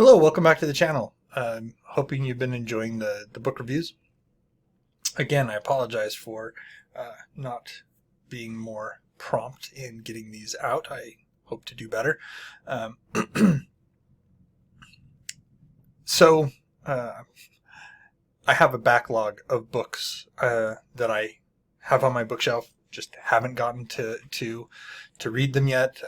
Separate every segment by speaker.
Speaker 1: Hello, welcome back to the channel. I'm hoping you've been enjoying the book reviews. Again, I apologize for not being more prompt in getting these out. I hope to do better. So, I have a backlog of books that I have on my bookshelf. Just haven't gotten to read them yet.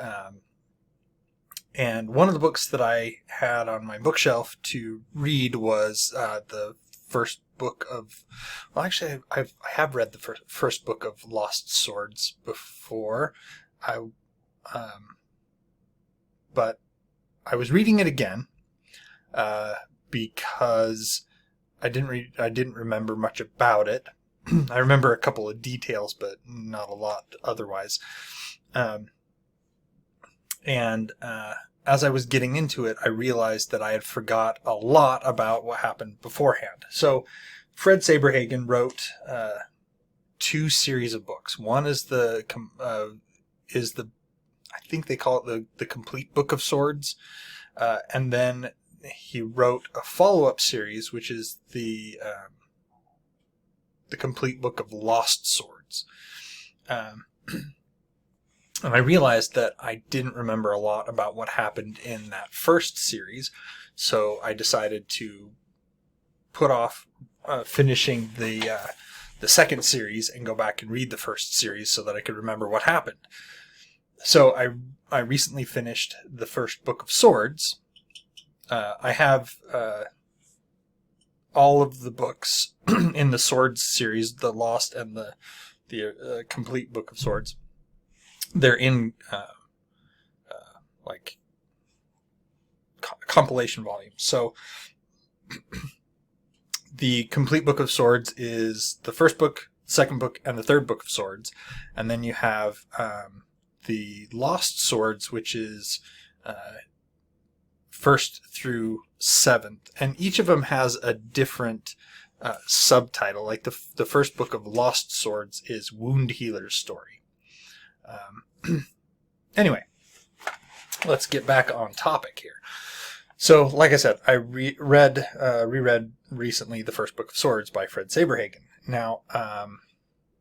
Speaker 1: And one of the books that I had on my bookshelf to read was the first book of, well, actually, I have read the first book of Lost Swords before, but I was reading it again because I didn't remember much about it. I remember a couple of details, but not a lot otherwise. As I was getting into it, I realized that I had forgot a lot about what happened beforehand. So Fred Saberhagen wrote two series of books. One is I think they call it the Complete Book of Swords, and then he wrote a follow-up series, which is the Complete Book of Lost Swords. And I realized that I didn't remember a lot about what happened in that first series, so I decided to put off finishing the second series and go back and read the first series so that I could remember what happened. So I recently finished the first book of Swords. I have all of the books in the Swords series, the Lost and the Complete Book of Swords. They're in like compilation volumes. So the Complete Book of Swords is the first book, second book, and the third book of Swords. And then you have the Lost Swords, which is first through seventh. And each of them has a different subtitle. Like the first book of Lost Swords is Wound Healer's Story. Anyway, let's get back on topic here. So, like I said, I reread recently the first book of Swords by Fred Saberhagen. Now,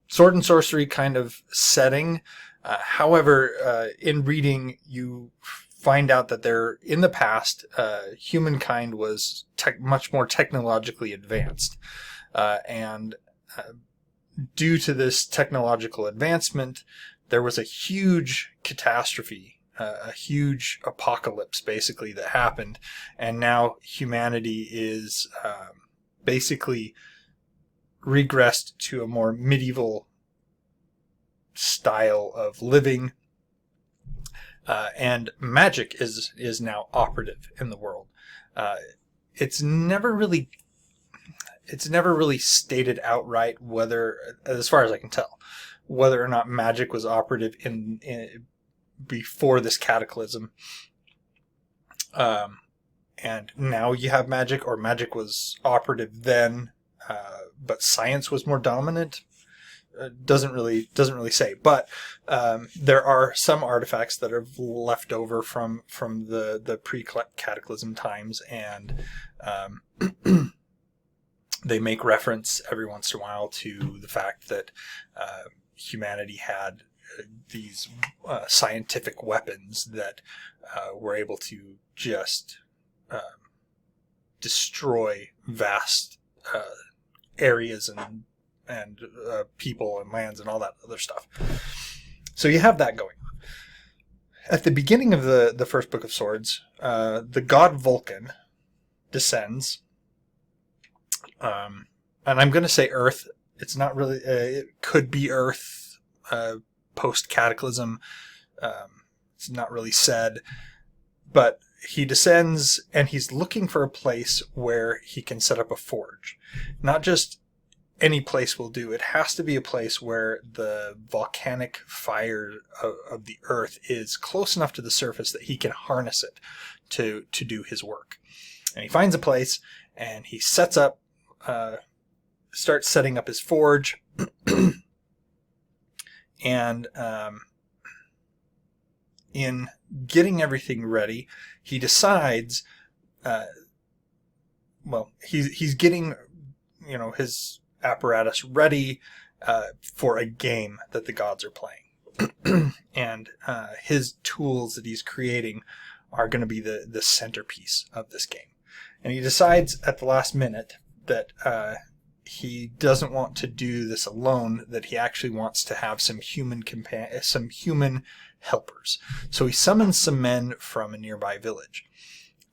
Speaker 1: sword and sorcery kind of setting. However, in reading, you find out that in the past, humankind was much more technologically advanced, and due to this technological advancement, there was a huge catastrophe, a huge apocalypse, basically, that happened. And now humanity is basically regressed to a more medieval style of living. And magic is now operative in the world. It's never really stated outright whether, as far as I can tell, whether or not magic was operative in before this cataclysm. And now you have magic, or magic was operative then, but science was more dominant. Doesn't really say. But there are some artifacts that are left over from the pre-cataclysm times, and they make reference every once in a while to the fact that humanity had these scientific weapons that were able to just destroy vast areas and people and lands and all that other stuff. So you have that going on. At the beginning of the first book of Swords, the god Vulcan descends, and I'm going to say Earth. It's not really, it could be Earth post-cataclysm. It's not really said. But he descends, and he's looking for a place where he can set up a forge. Not just any place will do. It has to be a place where the volcanic fire of the Earth is close enough to the surface that he can harness it to do his work. And he finds a place, and he sets up... starts setting up his forge, and in getting everything ready, he decides he's getting, his apparatus ready for a game that the gods are playing. And his tools that he's creating are going to be the centerpiece of this game. And he decides at the last minute that he doesn't want to do this alone, that he actually wants to have some human helpers. So he summons some men from a nearby village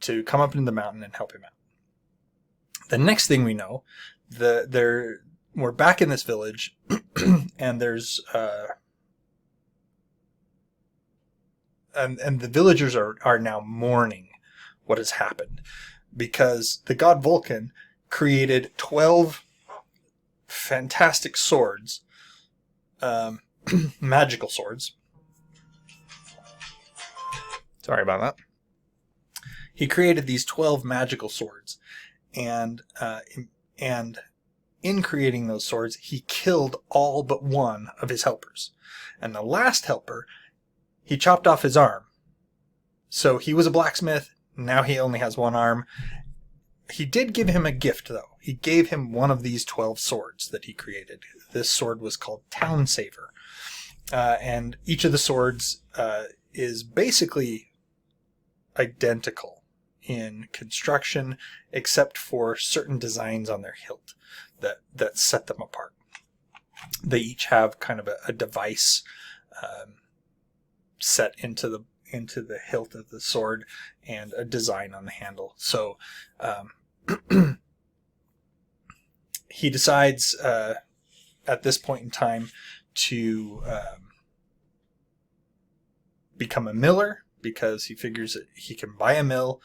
Speaker 1: to come up into the mountain and help him out. The next thing we know, we're back in this village, and there's and the villagers are now mourning what has happened, because the god Vulcan created 12 fantastic swords, magical swords. Sorry about that. He created these 12 magical swords, and in creating those swords, he killed all but one of his helpers. And the last helper, he chopped off his arm. So he was a blacksmith. Now he only has one arm. He did give him a gift, though. He gave him one of these 12 swords that he created. This sword was called Town Saver. And each of the swords is basically identical in construction, except for certain designs on their hilt that set them apart. They each have kind of a device set into the hilt of the sword and a design on the handle. So he decides at this point in time to become a miller, because he figures that he can buy a mill.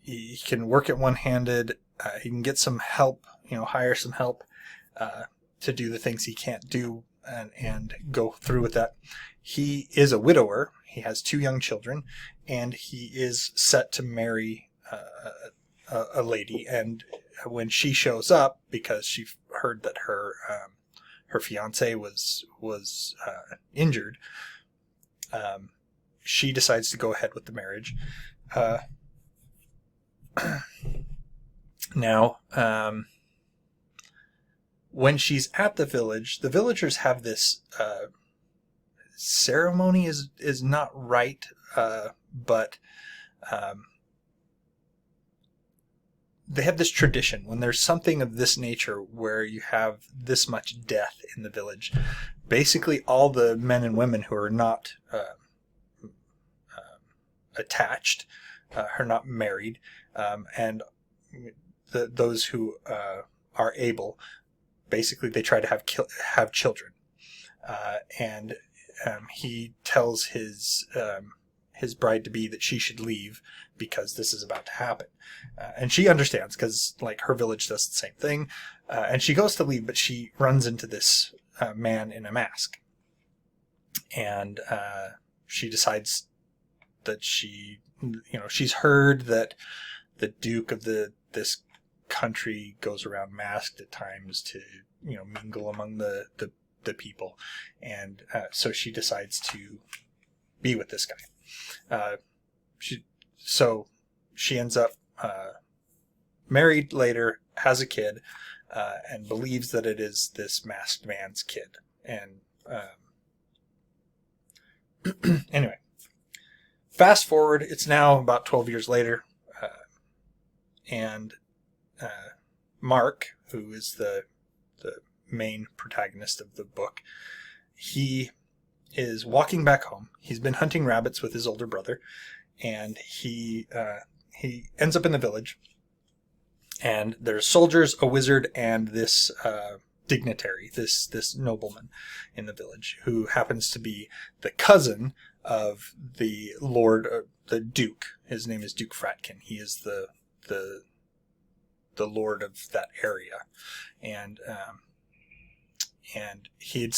Speaker 1: He can work it one-handed. He can get some help, hire some help to do the things he can't do, and go through with that. He is a widower. He has 2 young children, and he is set to marry a lady. And when she shows up, because she heard that her fiance was injured, she decides to go ahead with the marriage. Now, when she's at the village, the villagers have this ceremony is not right, but they have this tradition. When there's something of this nature where you have this much death in the village, basically all the men and women who are not attached, are not married, and those who are able, basically they try to have children, and he tells his bride-to-be that she should leave because this is about to happen, and she understands, because her village does the same thing, and she goes to leave, but she runs into this man in a mask, and she decides that she's heard that the Duke of this country goes around masked at times to mingle among the people, and so she decides to be with this guy. She ends up married later, has a kid, and believes that it is this masked man's kid. And anyway, fast forward, it's now about 12 years later, and Mark, who is the main protagonist of the book, he is walking back home. He's been hunting rabbits with his older brother, and he ends up in the village, and there's soldiers, a wizard, and this dignitary, this nobleman in the village, who happens to be the cousin of the lord, the duke. His name is Duke Fratkin. He is the lord of that area, and he had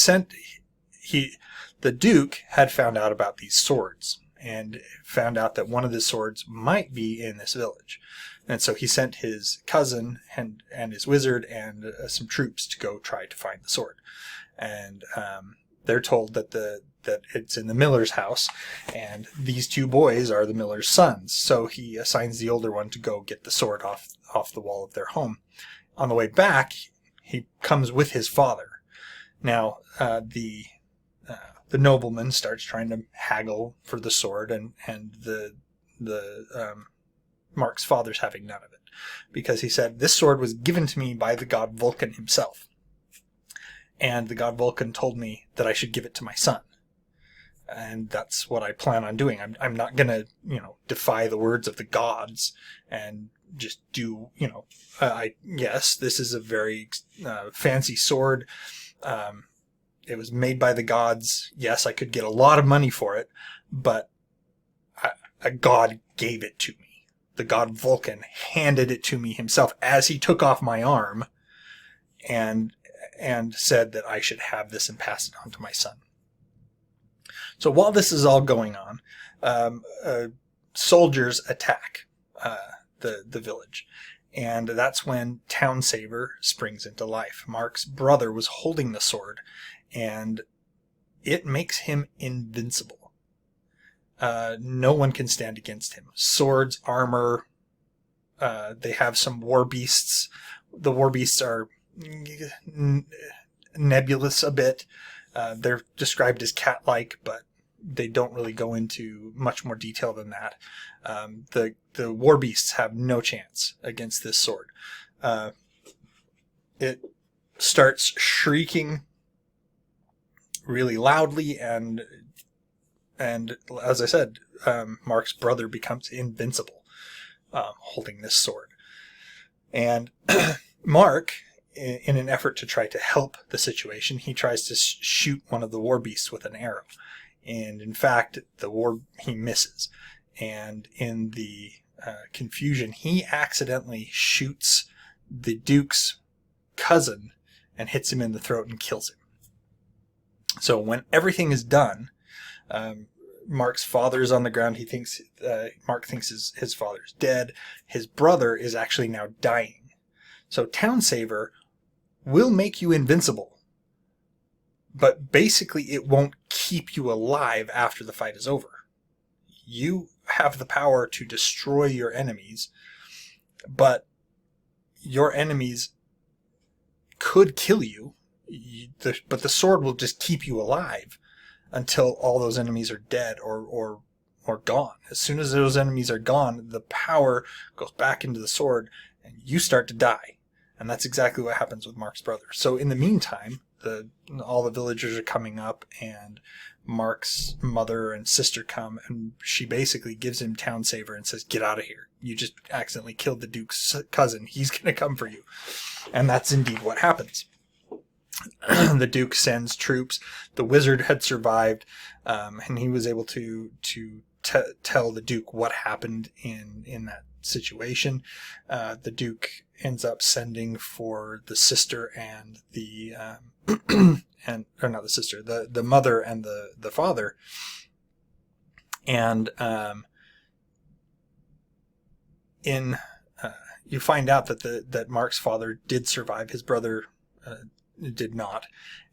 Speaker 1: the duke had found out about these swords, and found out that one of the swords might be in this village, and so he sent his cousin and his wizard and some troops to go try to find the sword. And they're told that that it's in the miller's house, and these two boys are the miller's sons. So he assigns the older one to go get the sword off the wall of their home. On the way back, he comes with his father. Now, the nobleman starts trying to haggle for the sword, and Mark's father's having none of it, because he said, "This sword was given to me by the god Vulcan himself, and the god Vulcan told me that I should give it to my son. And that's what I plan on doing. I'm not going to, defy the words of the gods and just do, yes, this is a very fancy sword. It was made by the gods. Yes, I could get a lot of money for it, but a god gave it to me. The god Vulcan handed it to me himself as he took off my arm and said that I should have this and pass it on to my son." So while this is all going on, soldiers attack the village. And that's when Town Saver springs into life. Mark's brother was holding the sword, and it makes him invincible. No one can stand against him. Swords, armor, they have some war beasts. The war beasts are nebulous a bit. They're described as cat-like, but they don't really go into much more detail than that. The war beasts have no chance against this sword. It starts shrieking really loudly, and as I said, Mark's brother becomes invincible holding this sword. And Mark, in an effort to try to help the situation, he tries to shoot one of the war beasts with an arrow. And in fact, he misses. And in the confusion, he accidentally shoots the Duke's cousin and hits him in the throat and kills him. So when everything is done, Mark's father is on the ground. Mark thinks his father's dead. His brother is actually now dying. So Town Saver will make you invincible, but basically it won't keep you alive after the fight is over. You have the power to destroy your enemies, but your enemies could kill you, but the sword will just keep you alive until all those enemies are dead or gone. As soon as those enemies are gone, the power goes back into the sword and you start to die. And that's exactly what happens with Mark's brother. So in the meantime, all the villagers are coming up, and Mark's mother and sister come, and she basically gives him Town Saver and says, "Get out of here. You just accidentally killed the Duke's cousin. He's going to come for you." And that's indeed what happens. The Duke sends troops. The wizard had survived, and he was able to tell the Duke what happened in that situation. The Duke ends up sending for the sister and the not the sister, the mother and the father, and you find out that Mark's father did survive. His brother did not,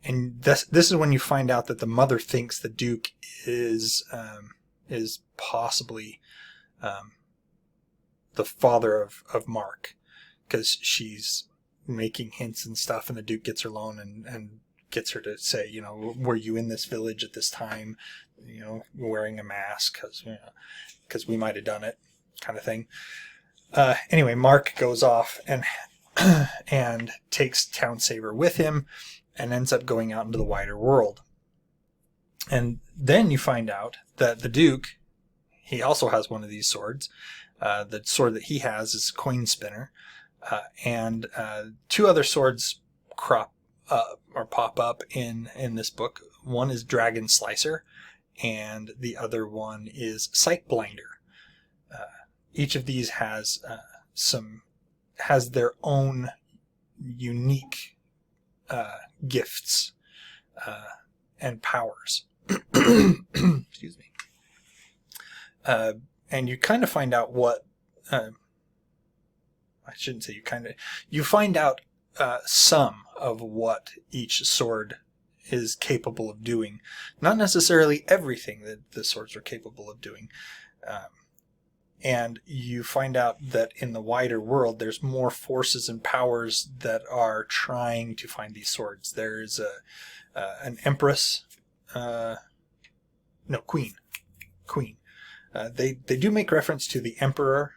Speaker 1: and this is when you find out that the mother thinks the Duke is possibly the father of Mark, because she's making hints and stuff, and the Duke gets her alone and gets her to say, were you in this village at this time, wearing a mask, because we might have done it, kind of thing. Anyway, Mark goes off and takes Town Saver with him and ends up going out into the wider world. And then you find out that the Duke, he also has one of these swords. The sword that he has is Coin Spinner. And two other swords pop up in this book. One is Dragon Slicer, and the other one is Sight Blinder. Each of these has their own unique gifts and powers. Excuse me. And you kind of find out what I shouldn't say you find out some of what each sword is capable of doing. Not necessarily everything that the swords are capable of doing. And you find out that in the wider world, there's more forces and powers that are trying to find these swords. There's an empress, queen. They do make reference to the emperor,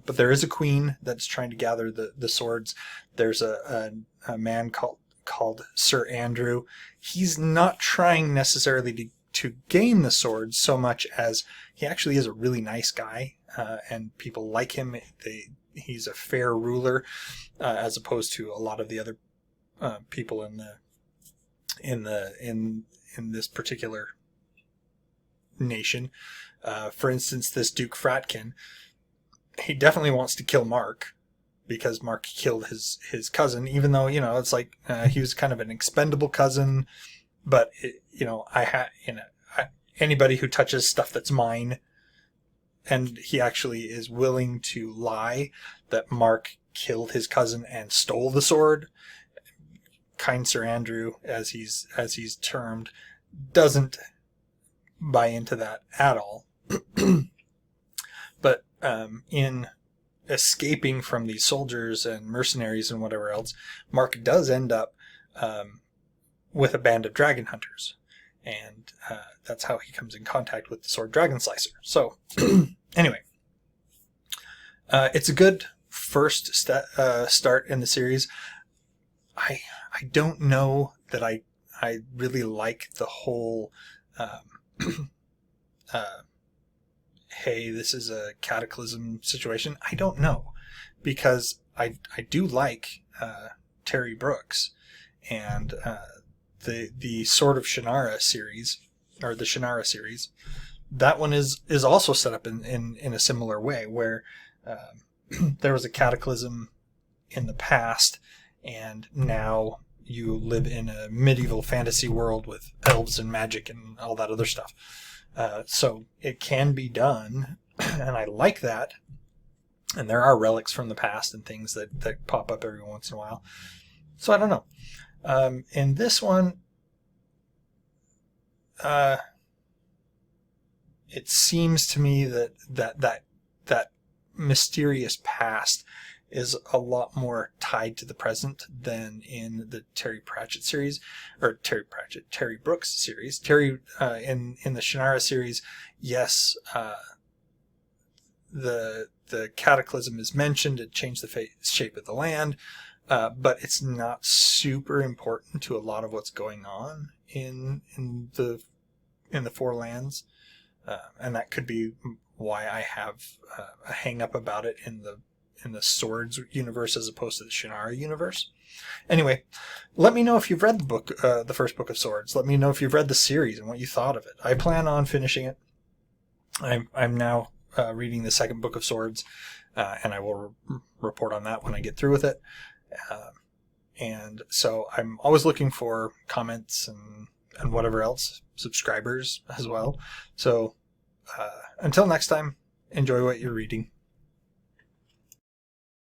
Speaker 1: but there is a queen that's trying to gather the swords. There's a man called Sir Andrew. He's not trying necessarily to gain the swords so much as he actually is a really nice guy, and people like him. He's a fair ruler, as opposed to a lot of the other people in this particular nation. For instance, this Duke Fratkin, he definitely wants to kill Mark because Mark killed his cousin, even though, it's like he was kind of an expendable cousin. But anybody who touches stuff that's mine, and he actually is willing to lie that Mark killed his cousin and stole the sword. Kind Sir Andrew, as he's termed, doesn't buy into that at all. But in escaping from these soldiers and mercenaries and whatever else, Mark does end up with a band of dragon hunters, and that's how he comes in contact with the sword Dragon Slicer. So anyway, it's a good first start in the series. I don't know that I really like the whole hey, this is a cataclysm situation. I don't know, because I do like Terry Brooks, and the Sword of Shannara series, or the Shannara series, that one is also set up in a similar way, where there was a cataclysm in the past, and now you live in a medieval fantasy world with elves and magic and all that other stuff. So it can be done, and I like that. And there are relics from the past and things that pop up every once in a while. So I don't know. In this one, it seems to me that mysterious past is a lot more tied to the present than in the Terry Brooks series. Terry, in the Shannara series, yes, the cataclysm is mentioned. It changed the shape of the land, but it's not super important to a lot of what's going on in the Four Lands, and that could be why I have a hang up about it in the Swords universe as opposed to the Shannara universe. Anyway, let me know if you've read the book, the first book of Swords. Let me know if you've read the series and what you thought of it. I plan on finishing it. I'm now reading the second book of Swords, and I will report on that when I get through with it. And so I'm always looking for comments and whatever else, subscribers as well. So until next time, enjoy what you're reading.